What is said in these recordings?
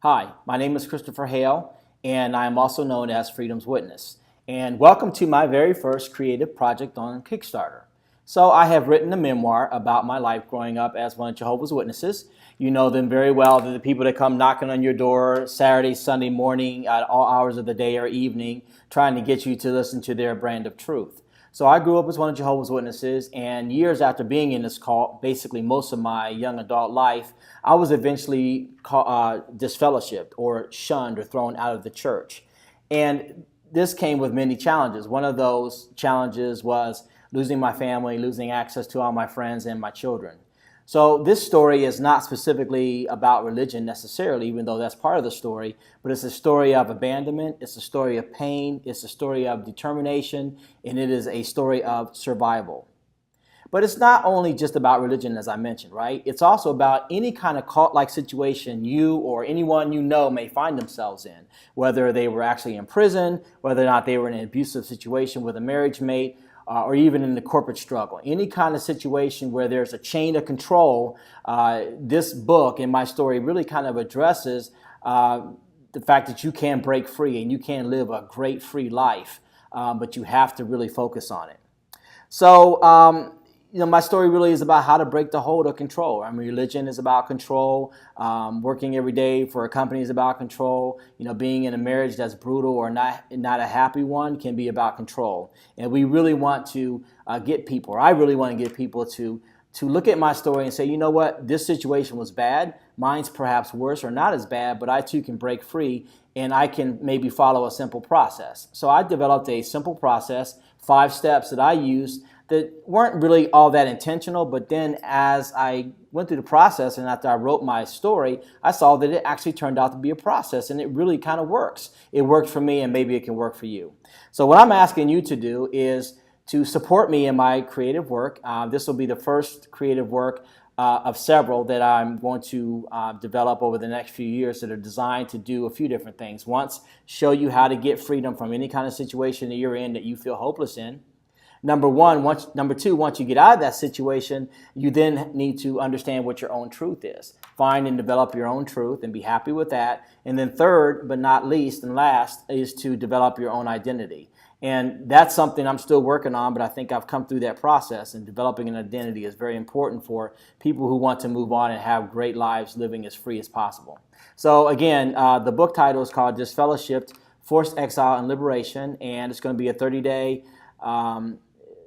Hi, my name is Christopher Hale, and I am also known as Freedom's Witness. And welcome to my very first creative project on KickStarter. So I have written a memoir about my life growing up as one of Jehovah's Witnesses. You know them very well. They're the people that come knocking on your door Saturday, Sunday morning at all hours of the day or evening, trying to get you to listen to their brand of truth. So I grew up as one of Jehovah's Witnesses, and years after being in this cult, basically most of my young adult life, I was eventually disfellowshipped or shunned or thrown out of the church. And this came with many challenges. One of those challenges was losing my family, losing access to all my friends and my children. So this story is not specifically about religion necessarily, even though that's part of the story, but it's a story of abandonment, it's a story of pain, it's a story of determination, and it is a story of survival. But it's not only just about religion, as I mentioned, right? It's also about any kind of cult-like situation you or anyone you know may find themselves in, whether they were actually in prison, whether or not they were in an abusive situation with a marriage mate, or even in the corporate struggle. Any kind of situation where there's a chain of control, this book and my story really kind of addresses the fact that you can break free and you can live a great free life, but you have to really focus on it. So, my story really is about how to break the hold of control. I mean, religion is about control. Working every day for a company is about control. Being in a marriage that's brutal or not a happy one can be about control. And we really want to get people, or I really want to get people to look at my story and say, you know what, this situation was bad. Mine's perhaps worse or not as bad, but I too can break free and I can maybe follow a simple process. So I developed a simple process, 5 steps that I used that weren't really all that intentional, but then as I went through the process and after I wrote my story, I saw that it actually turned out to be a process and it really kind of works. It worked for me and maybe it can work for you. So what I'm asking you to do is to support me in my creative work. This will be the first creative work of several that I'm going to develop over the next few years that are designed to do a few different things. Once, show you how to get freedom from any kind of situation that you're in that you feel hopeless in. Number two, once you get out of that situation, you then need to understand what your own truth is. Find and develop your own truth and be happy with that. And then third, but not least and last, is to develop your own identity. And that's something I'm still working on, but I think I've come through that process, and developing an identity is very important for people who want to move on and have great lives living as free as possible. So again, the book title is called Disfellowshipped, Forced Exile and Liberation, and it's going to be a 30-day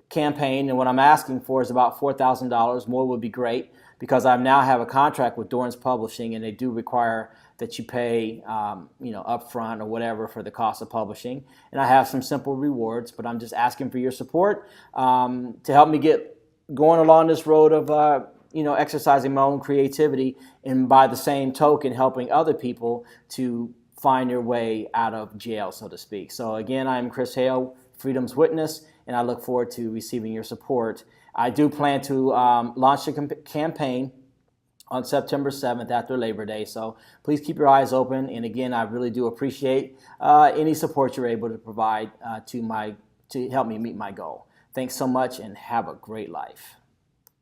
campaign, and what I'm asking for is about $4,000. More would be great because I now have a contract with Dorrance Publishing, and they do require that you pay, upfront or whatever for the cost of publishing. And I have some simple rewards, but I'm just asking for your support to help me get going along this road of exercising my own creativity, and by the same token, helping other people to find their way out of jail, so to speak. So again, I'm Chris Hale, Freedom's Witness, and I look forward to receiving your support. I do plan to launch a campaign on September 7th after Labor Day, so please keep your eyes open. And again, I really do appreciate any support you're able to provide to help me meet my goal. Thanks so much, and have a great life.